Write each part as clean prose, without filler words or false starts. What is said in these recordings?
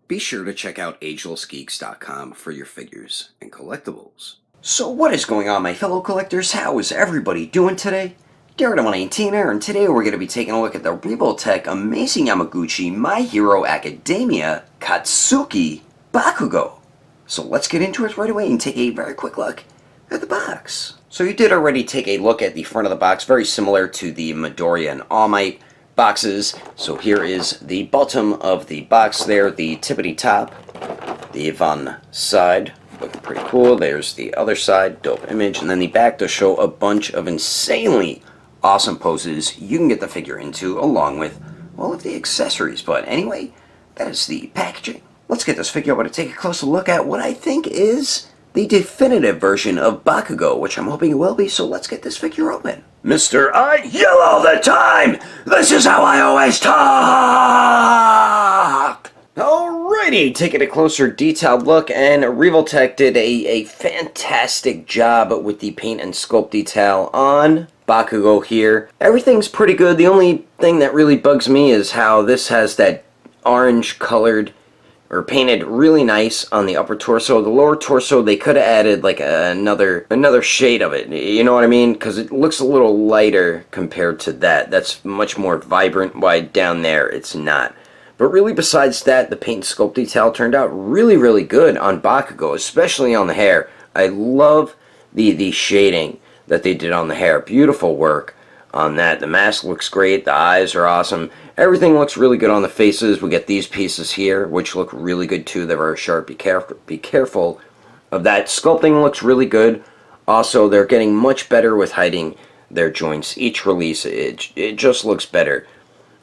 Be sure to check out Agelessgeeks.com for your figures and collectibles. So what is going on, my fellow collectors? How is everybody doing today? Daredevil19 here, and today we're going to be taking a look at the Revoltech Amazing Yamaguchi My Hero Academia KATSUKI Bakugo. So let's get into it right away and take a very quick look at the box. So you did already take a look at the front of the box, very similar to the Midoriya and All Might boxes. So here is the bottom of the box there, the tippity top, the one side, looking pretty cool. There's the other side, dope image, and then the back to show a bunch of insanely awesome poses you can get the figure into, along with all of the accessories. But anyway, that is the packaging. Let's get this figure over to take a closer look at what I think is the definitive version of Bakugo, which I'm hoping it will be, so let's get this figure open. Mr. I yell all the time! This is how I always talk! Alrighty, taking a closer detailed look, and Revoltech did a fantastic job with the paint and sculpt detail on Bakugo here. Everything's pretty good. The only thing that really bugs me is how this has that orange colored or painted really nice on the upper torso. The lower torso, they could have added like another shade of it. You know what I mean? Because it looks a little lighter compared to that. That's much more vibrant, while down there it's not. But really, besides that, the paint and sculpt detail turned out really, really good on Bakugo, especially on the hair. I love the shading that they did on the hair. Beautiful work on that. The mask looks great. The eyes are awesome. Everything looks really good on the faces. We get these pieces here, which look really good too. They're very sharp. Be careful of that. Sculpting looks really good. Also, they're getting much better with hiding their joints. Each release, it just looks better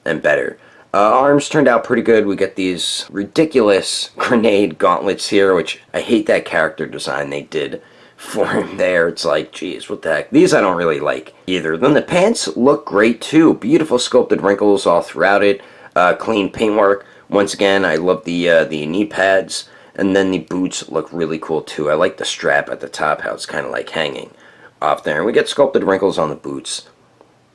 and better. Arms turned out pretty good. We get these ridiculous grenade gauntlets here, which I hate that character design they did for him there. It's like, geez, what the heck. These I don't really like either. Then the pants look great too. Beautiful sculpted wrinkles all throughout it. Clean paintwork. Once again, I love the knee pads. And then the boots look really cool too. I like the strap at the top, how it's kind of like hanging off there. And we get sculpted wrinkles on the boots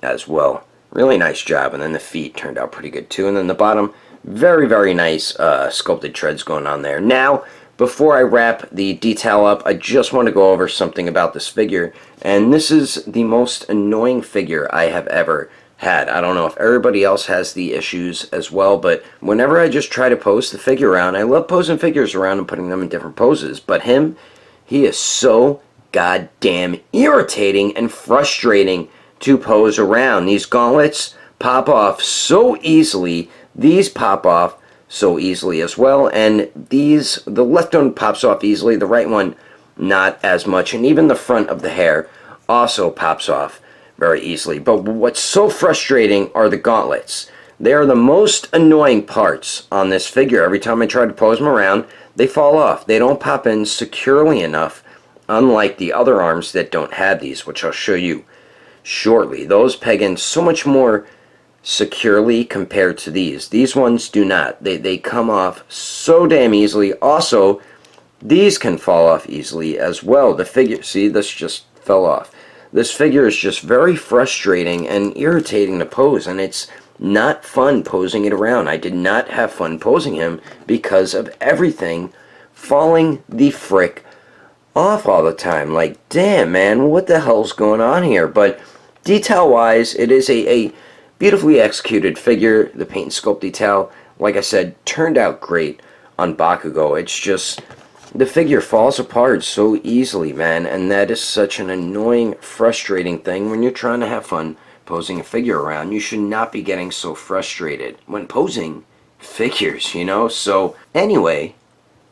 as well. Really nice job. And then the feet turned out pretty good too. And then the bottom, very, very nice sculpted treads going on there. Now, before I wrap the detail up, I just want to go over something about this figure. And this is the most annoying figure I have ever had. I don't know if everybody else has the issues as well, but whenever I just try to pose the figure around, I love posing figures around and putting them in different poses. But him, he is so goddamn irritating and frustrating to pose around. These gauntlets pop off so easily. These pop off so easily as well, and these, the left one pops off easily, the right one not as much, and even the front of the hair also pops off very easily. But what's so frustrating are the gauntlets. They are the most annoying parts on this figure. Every time I try to pose them around, they fall off. They don't pop in securely enough, unlike the other arms that don't have these, which I'll show you shortly. Those peg in so much more securely compared to these. These ones do not. They come off so damn easily. Also, these can fall off easily as well. The figure, see, this just fell off. This figure is just very frustrating and irritating to pose, and it's not fun posing it around. I did not have fun posing him because of everything falling the frick off all the time. Like, damn, man, what the hell's going on here? But detail-wise, it is a beautifully executed figure. The paint and sculpt detail, like I said, turned out great on Bakugo. It's just, the figure falls apart so easily, man, and that is such an annoying, frustrating thing when you're trying to have fun posing a figure around. You should not be getting so frustrated when posing figures, you know? So, anyway,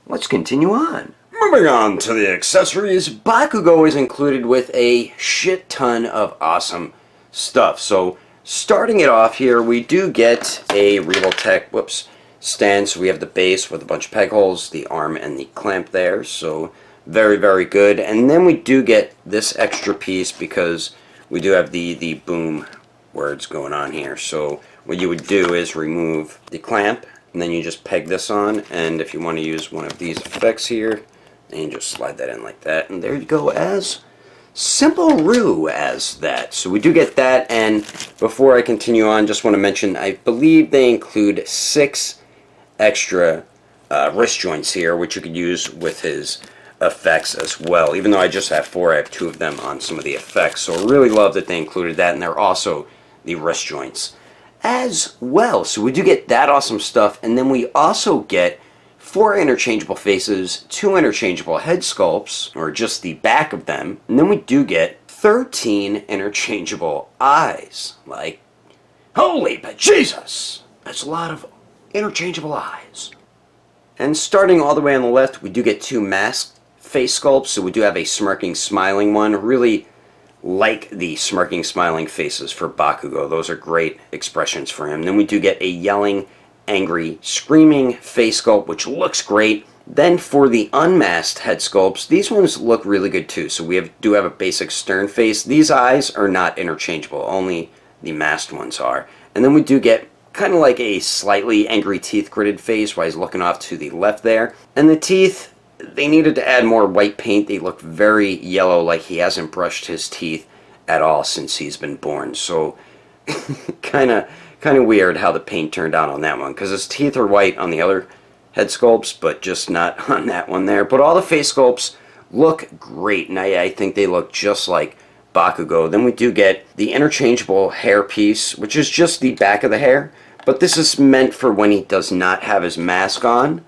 let's continue on. Moving on to the accessories, Bakugo is included with a shit ton of awesome stuff. So, starting it off here, we do get a Revoltech, stand. So we have the base with a bunch of peg holes, the arm and the clamp there. So very, very good. And then we do get this extra piece because we do have the boom words going on here. So what you would do is remove the clamp, and then you just peg this on. And if you want to use one of these effects here, then you just slide that in like that. And there you go, as simple as that. So we do get that, and before I continue on, just want to mention, I believe they include 6 extra wrist joints here, which you could use with his effects as well. Even though I just have 4, I have 2 of them on some of the effects. So I really love that they included that, and they're also the wrist joints as well. So we do get that awesome stuff, and then we also get 4 interchangeable faces, 2 interchangeable head sculpts, or just the back of them, and then we do get 13 interchangeable eyes. Like, holy bejesus! That's a lot of interchangeable eyes. And starting all the way on the left, we do get 2 masked face sculpts. So we do have a smirking, smiling one. Really like the smirking, smiling faces for Bakugo. Those are great expressions for him. Then we do get a yelling, angry, screaming face sculpt, which looks great. Then for the unmasked head sculpts, these ones look really good too. So we do have a basic stern face. These eyes are not interchangeable. Only the masked ones are. And then we do get kind of like a slightly angry teeth gritted face while he's looking off to the left there. And the teeth, they needed to add more white paint. They look very yellow, like he hasn't brushed his teeth at all since he's been born. So kind of weird how the paint turned out on that one, because his teeth are white on the other head sculpts, but just not on that one there. But all the face sculpts look great, and I think they look just like Bakugo. Then we do get the interchangeable hair piece, which is just the back of the hair. But this is meant for when he does not have his mask on,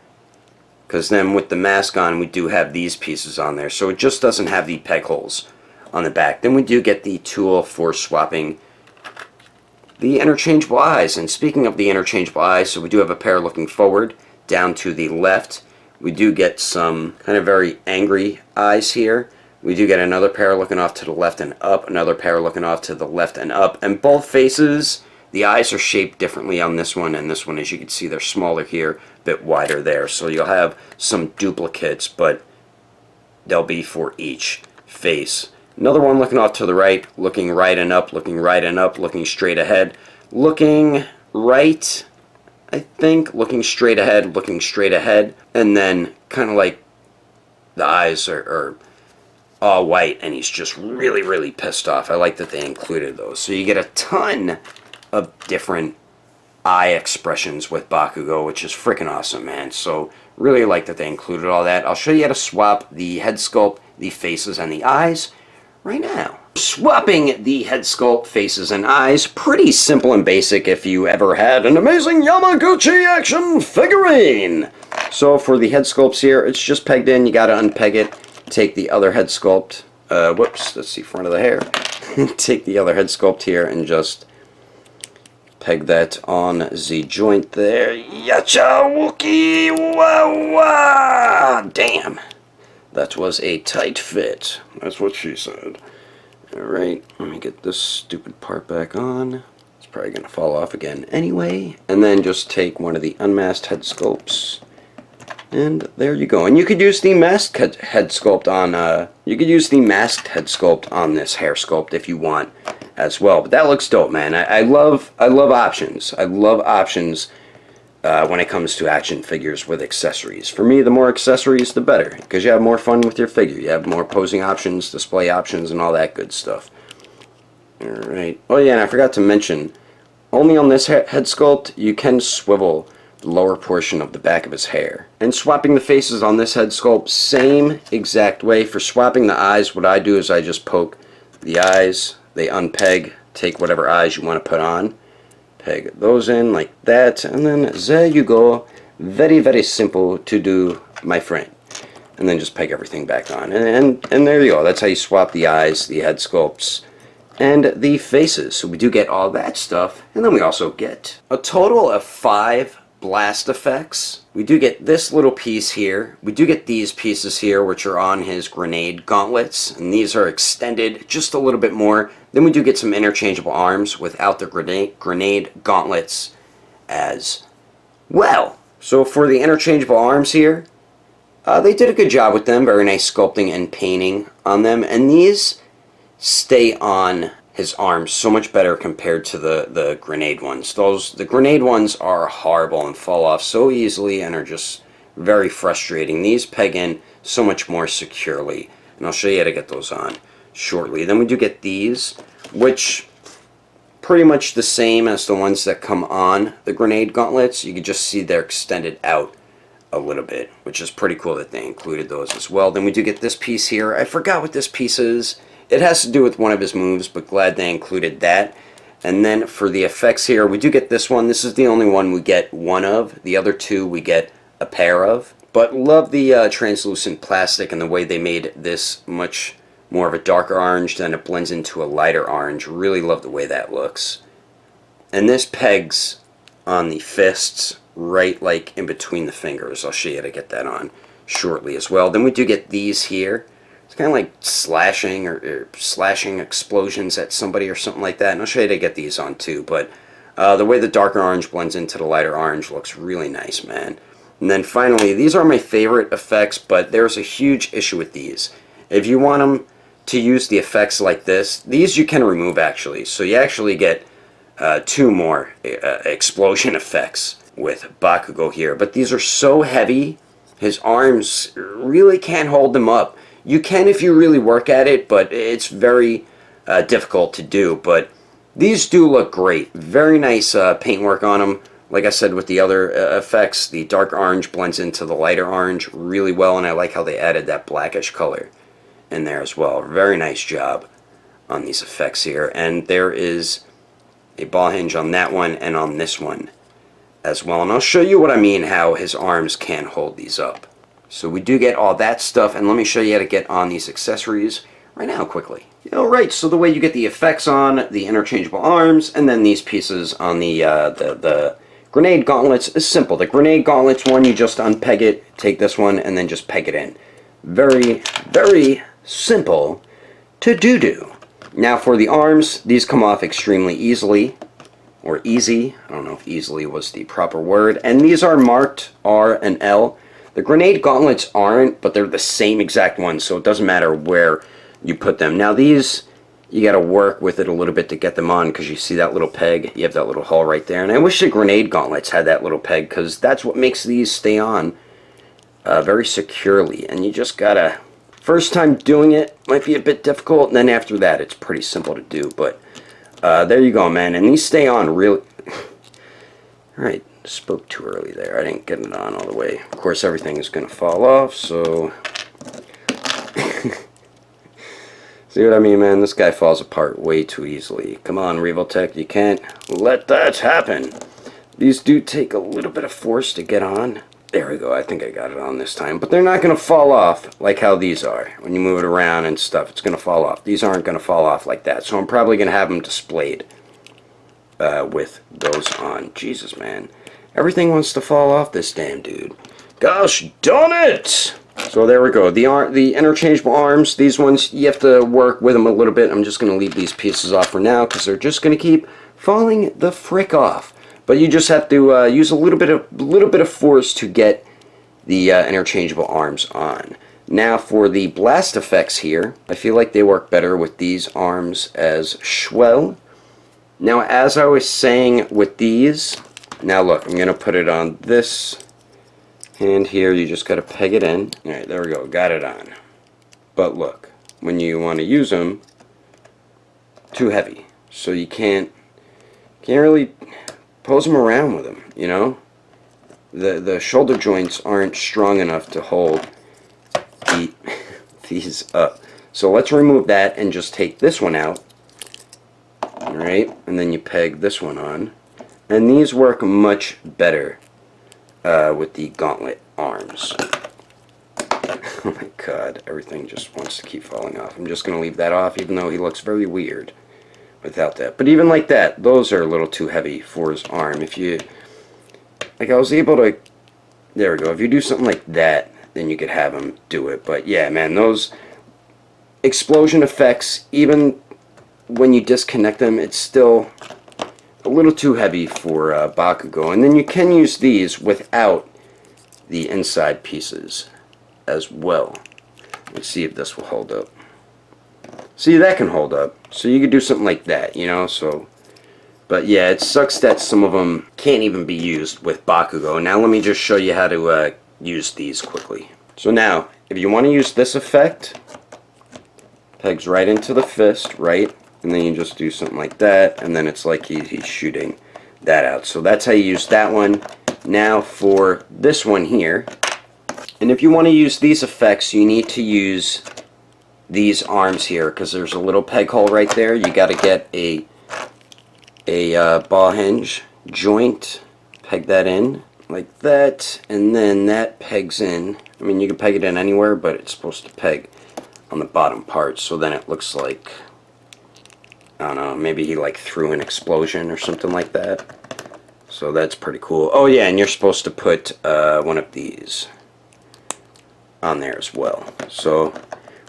because then with the mask on, we do have these pieces on there. So it just doesn't have the peg holes on the back. Then we do get the tool for swapping the interchangeable eyes. And speaking of the interchangeable eyes, so we do have a pair looking forward down to the left. We do get some kind of very angry eyes here. We do get another pair looking off to the left and up, another pair looking off to the left and up. And both faces, the eyes are shaped differently on this one and this one. As you can see, they're smaller here, a bit wider there. So you'll have some duplicates, but they'll be for each face. Another one looking off to the right, looking right and up, looking right and up, looking straight ahead, looking right, I think, looking straight ahead, and then kind of like the eyes are all white, and he's just really, really pissed off. I like that they included those. So you get a ton of different eye expressions with Bakugo, which is freaking awesome, man. So really like that they included all that. I'll show you how to swap the head sculpt, the faces, and the eyes right now. Swapping the head sculpt, faces, and eyes, pretty simple and basic if you ever had an amazing Yamaguchi action figurine. So for the head sculpts here, it's just pegged in. You gotta unpeg it. Take the other head sculpt, whoops, that's the front of the hair. Take the other head sculpt here and just peg that on the joint there. Yacha Wookie Wawa! Damn. That was a tight fit. That's what she said. Alright, let me get this stupid part back on. It's probably going to fall off again anyway. And then just take one of the unmasked head sculpts. And there you go. And you could use the masked head sculpt on this hair sculpt if you want as well. But that looks dope, man. I love options. I love options when it comes to action figures with accessories. For me, the more accessories, the better, because you have more fun with your figure. You have more posing options, display options, and all that good stuff. Alright. Oh yeah, and I forgot to mention, only on this head sculpt, you can swivel the lower portion of the back of his hair. And swapping the faces on this head sculpt, same exact way. For swapping the eyes, what I do is I just poke the eyes, they unpeg, take whatever eyes you want to put on, peg those in like that, and then there you go. Very, very simple to do, my friend. And then just peg everything back on. And there you go. That's how you swap the eyes, the head sculpts, and the faces. So we do get all that stuff. And then we also get a total of 5 blast effects. We do get this little piece here. We do get these pieces here, which are on his grenade gauntlets, and these are extended just a little bit more. Then we do get some interchangeable arms without the grenade gauntlets as well. So for the interchangeable arms here, they did a good job with them. Very nice sculpting and painting on them, and these stay on his arms so much better compared to the grenade ones. The grenade ones are horrible and fall off so easily and are just very frustrating. These peg in so much more securely, and I'll show you how to get those on shortly. Then we do get these, which pretty much the same as the ones that come on the grenade gauntlets. You can just see they're extended out a little bit, which is pretty cool that they included those as well. Then we do get this piece here. I forgot what this piece is. It has to do with one of his moves, but glad they included that. And then for the effects here, we do get this one. This is the only one we get one of. The other two we get a pair of. But love the translucent plastic and the way they made this much more of a darker orange, then it blends into a lighter orange. Really love the way that looks. And this pegs on the fists right like in between the fingers. I'll show you how to get that on shortly as well. Then we do get these here. It's kind of like slashing or slashing explosions at somebody or something like that. And I'll show you how to get these on too. But the way the darker orange blends into the lighter orange looks really nice, man. And then finally, these are my favorite effects, but there's a huge issue with these. If you want them to use the effects like this, these you can remove actually. So you actually get 2 more explosion effects with Bakugo here. But these are so heavy, his arms really can't hold them up. You can if you really work at it, but it's very difficult to do. But these do look great. Very nice paintwork on them. Like I said with the other effects, the dark orange blends into the lighter orange really well, and I like how they added that blackish color in there as well. Very nice job on these effects here. And there is a ball hinge on that one and on this one as well. And I'll show you what I mean, how his arms can't hold these up. So we do get all that stuff, and let me show you how to get on these accessories right now quickly. Alright, so the way you get the effects on, the interchangeable arms, and then these pieces on the grenade gauntlets is simple. The grenade gauntlets one, you just unpeg it, take this one, and then just peg it in. Very, very simple to do. Now for the arms, these come off extremely easily, or easy. I don't know if easily was the proper word. And these are marked R and L. The grenade gauntlets aren't, but they're the same exact ones, so it doesn't matter where you put them. Now these, you got to work with it a little bit to get them on, because you see that little peg, you have that little hole right there. And I wish the grenade gauntlets had that little peg, because that's what makes these stay on very securely. And you just gotta, first time doing it might be a bit difficult, and then after that it's pretty simple to do. But there you go, man. And these stay on really. Alright, spoke too early there. I didn't get it on all the way. Of course everything is gonna fall off, so see what I mean, man? This guy falls apart way too easily. Come on, Revoltech, you can't let that happen. These do take a little bit of force to get on. There we go, I think I got it on this time. But they're not going to fall off like how these are. When you move it around and stuff, it's going to fall off. These aren't going to fall off like that. So I'm probably going to have them displayed with those on. Jesus, man. Everything wants to fall off this damn dude. Gosh darn it! So there we go. The interchangeable arms, these ones, you have to work with them a little bit. I'm just going to leave these pieces off for now, because they're just going to keep falling the frick off. But you just have to use a little bit of force to get the interchangeable arms on. Now for the blast effects here, I feel like they work better with these arms as well. Now as I was saying with these, now look, I'm going to put it on this hand here. You just got to peg it in. Alright, there we go, got it on. But look, when you want to use them, too heavy. So you can't really pose them around with them, you know? The shoulder joints aren't strong enough to hold these up. So let's remove that and just take this one out. Alright, and then you peg this one on. And these work much better with the gauntlet arms. Oh my god, everything just wants to keep falling off. I'm just going to leave that off, even though he looks very weird without that. But even like that, those are a little too heavy for his arm. If you, like, I was able to, there we go, if you do something like that, then you could have him do it. But yeah, man, those explosion effects, even when you disconnect them, it's still a little too heavy for Bakugo. And then you can use these without the inside pieces as well. Let's see if this will hold up. See, that can hold up. So you could do something like that, you know, so. But yeah, it sucks that some of them can't even be used with Bakugo. Now let me just show you how to use these quickly. So now, if you want to use this effect, pegs right into the fist, right? And then you just do something like that, and then it's like he's shooting that out. So that's how you use that one. Now for this one here, And if you want to use these effects, you need to use these arms here, because there's a little peg hole right there. You got to get a ball hinge joint, peg that in like that, and then that pegs in. I mean, you can peg it in anywhere, but it's supposed to peg on the bottom part, so then it looks like, I don't know, maybe he like threw an explosion or something like that. So that's pretty cool. Oh yeah, and you're supposed to put one of these on there as well. So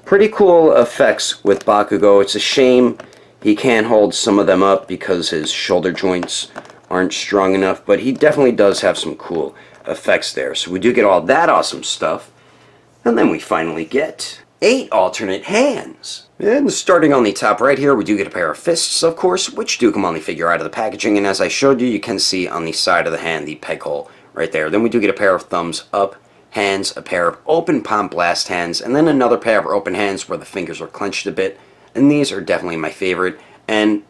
pretty cool effects with Bakugo. It's a shame he can't hold some of them up because his shoulder joints aren't strong enough, but he definitely does have some cool effects there. So we do get all that awesome stuff, and then we finally get 8 alternate hands. And starting on the top right here, we do get a pair of fists, of course, which do come on the figure out of the packaging, and as I showed you, you can see on the side of the hand the peg hole right there. Then we do get a pair of thumbs up hands, a pair of open palm blast hands, and then another pair of open hands where the fingers are clenched a bit, and these are definitely my favorite. And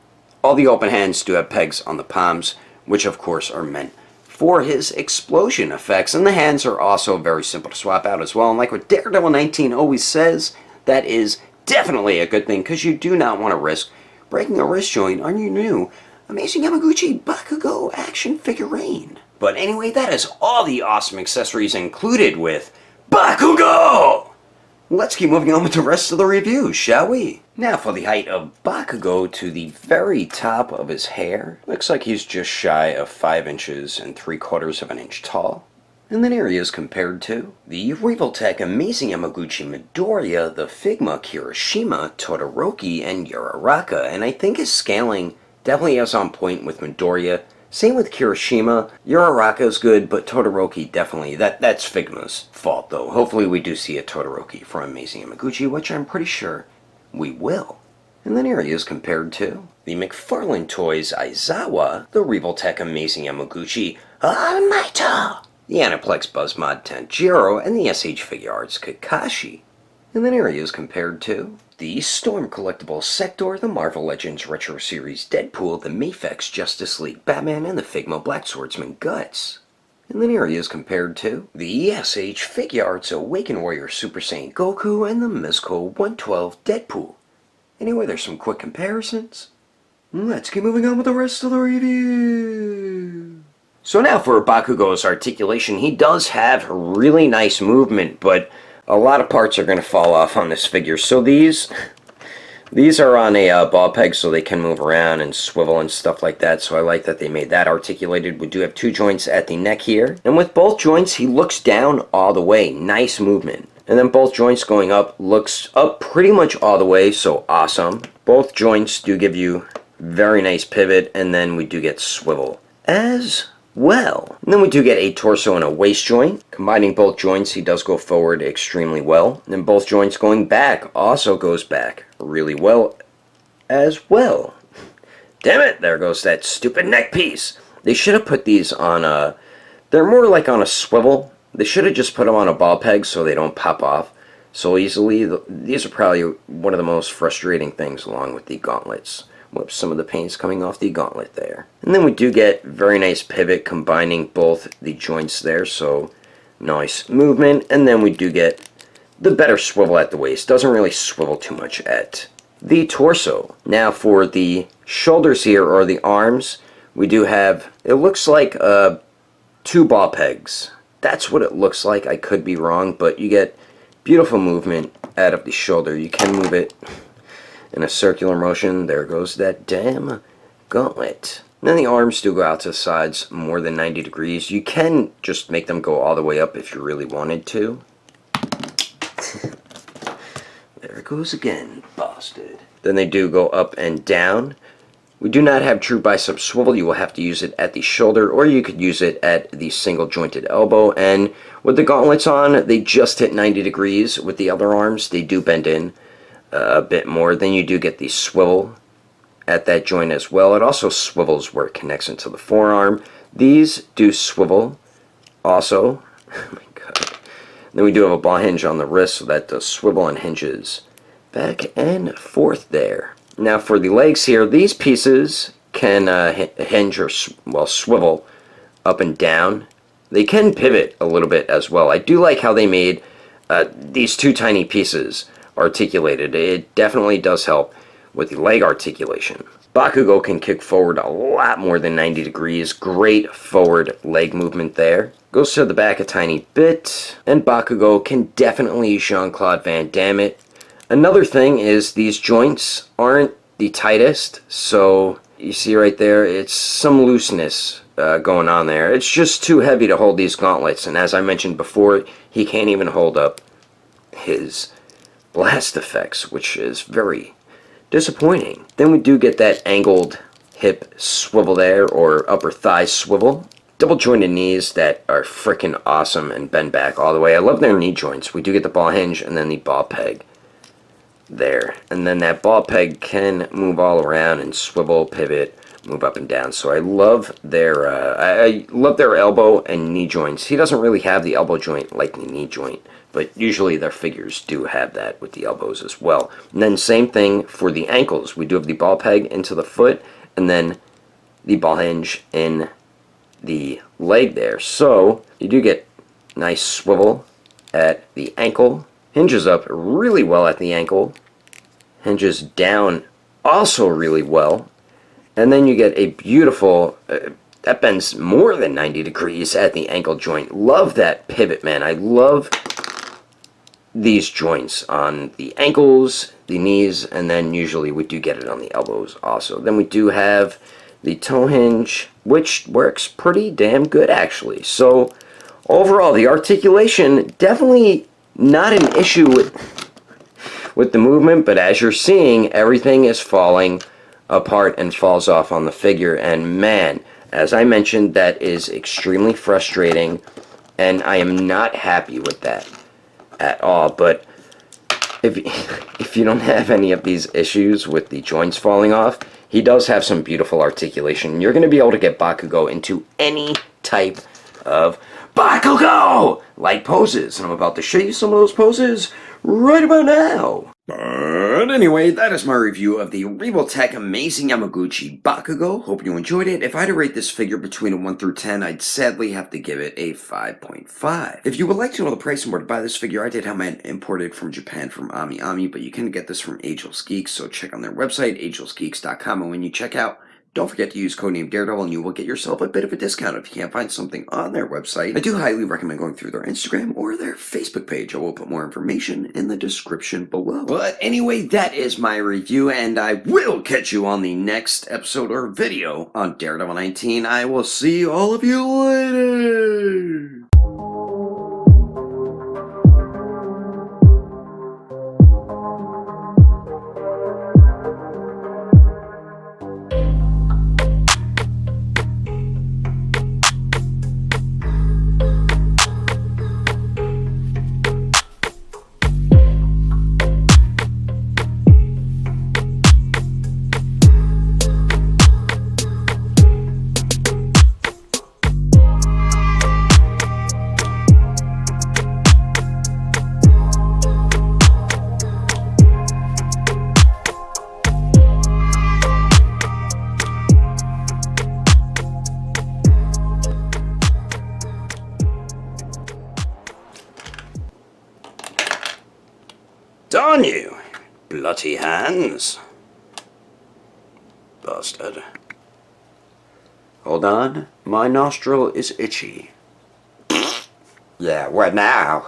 all the open hands do have pegs on the palms, which of course are meant for his explosion effects, and the hands are also very simple to swap out as well. And like what Daredevil 19 always says, that is definitely a good thing, because you do not want to risk breaking a wrist joint on your new amazing Yamaguchi Bakugo action figurine. But anyway, that is all the awesome accessories included with Bakugo! Let's keep moving on with the rest of the review, shall we? Now for the height of Bakugo to the very top of his hair. Looks like he's just shy of 5 inches and 3/4 of an inch tall. And then here he is compared to the Revoltech Amazing Yamaguchi Midoriya, the Figma, Kirishima, Todoroki, and Uraraka. And I think his scaling definitely is on point with Midoriya. Same with Kirishima. Uraraka is good, but Todoroki definitely, that's Figma's fault though. Hopefully we do see a Todoroki from Amazing Yamaguchi, which I'm pretty sure we will. And then here he is compared to the McFarlane Toys Aizawa, the Revoltech Amazing Yamaguchi Almighty, the Aniplex Buzzmod Tanjiro, and the SH Figure Arts Kakashi. And then here he is compared to the Storm Collectibles Sector, the Marvel Legends Retro Series Deadpool, the Mafex Justice League Batman, and the Figma Black Swordsman Guts. And then here he is compared to the SH Figure Arts Awakened Warrior Super Saiyan Goku and the Mezco 112 Deadpool. Anyway, there's some quick comparisons. Let's keep moving on with the rest of the review. So now for Bakugo's articulation, he does have really nice movement, but a lot of parts are going to fall off on this figure. So these are on a ball peg, so they can move around and swivel and stuff like that. So I like that they made that articulated. We do have 2 joints at the neck here. And with both joints, he looks down all the way. Nice movement. And then both joints going up, looks up pretty much all the way, so awesome. Both joints do give you very nice pivot, and then we do get swivel as well. And then we do get a torso and a waist joint. Combining both joints, he does go forward extremely well. And then both joints going back also goes back really well as well. Damn it, there goes that stupid neck piece. They should have put these on they're more like on a swivel. They should have just put them on a ball peg so they don't pop off so easily. These are probably one of the most frustrating things, along with the gauntlets. Whoops, some of the paint's coming off the gauntlet there. And then we do get very nice pivot combining both the joints there, so nice movement. And then we do get the better swivel at the waist. Doesn't really swivel too much at the torso. Now for the shoulders here, or the arms, we do have, it looks like 2 ball pegs. That's what it looks like. I could be wrong, but you get beautiful movement out of the shoulder. You can move it in a circular motion. There goes that damn gauntlet. And then the arms do go out to the sides more than 90 degrees. You can just make them go all the way up if you really wanted to. There it goes again, busted. Then they do go up and down. We do not have true bicep swivel. You will have to use it at the shoulder, or you could use it at the single jointed elbow. And with the gauntlets on, they just hit 90 degrees. With the other arms, they do bend in a bit more. Then you do get the swivel at that joint as well. It also swivels where it connects into the forearm. These do swivel also. Oh my god. Then we do have a ball hinge on the wrist, so that does swivel and hinges back and forth there. Now for the legs here, these pieces can hinge or swivel up and down They can pivot a little bit as well. I do like how they made these two tiny pieces articulated. It definitely does help with the leg articulation. Bakugo can kick forward a lot more than 90 degrees. Great forward leg movement there. Goes to the back a tiny bit. And Bakugo can definitely Jean-Claude Van Damme it. Another thing is these joints aren't the tightest. So you see right there, it's some looseness going on there. It's just too heavy to hold these gauntlets. And as I mentioned before, he can't even hold up his blast effects, which is very disappointing. Then we do get that angled hip swivel there, or upper thigh swivel. Double jointed knees that are freaking awesome and bend back all the way. I love their knee joints. We do get the ball hinge and then the ball peg there. And then that ball peg can move all around and swivel, pivot, move up and down. So I love their I love their elbow and knee joints. He doesn't really have the elbow joint like the knee joint, but usually their figures do have that with the elbows as well. And then same thing for the ankles. We do have the ball peg into the foot and then the ball hinge in the leg there. So you do get nice swivel at the ankle. Hinges up really well at the ankle. Hinges down also really well. And then you get a beautiful, that bends more than 90 degrees at the ankle joint. Love that pivot, man. I love these joints on the ankles, the knees, and then usually we do get it on the elbows also. Then we do have the toe hinge, which works pretty damn good actually. So overall, the articulation definitely not an issue with the movement, but as you're seeing, everything is falling apart and falls off on the figure, and man, as I mentioned, that is extremely frustrating, and I am not happy with that at all. But if you don't have any of these issues with the joints falling off, he does have some beautiful articulation. You're going to be able to get Bakugo into any type of Bakugo-like poses, and I'm about to show you some of those poses right about now. But anyway, that is my review of the Revoltech Amazing Yamaguchi Bakugo. Hope you enjoyed it. If I had to rate this figure between a 1 through 10, I'd sadly have to give it a 5.5. If you would like to know the price and where to buy this figure, I did have mine imported from Japan from Ami, but you can get this from Agelessgeeks, so check on their website, agelessgeeks.com, and when you check out, don't forget to use codename Daredevil and you will get yourself a bit of a discount if you can't find something on their website. I do highly recommend going through their Instagram or their Facebook page. I will put more information in the description below. But anyway, that is my review, and I will catch you on the next episode or video on Daredevil 19. I will see all of you later! Darn you, bloody hands. Bastard. Hold on, my nostril is itchy. Yeah, what now?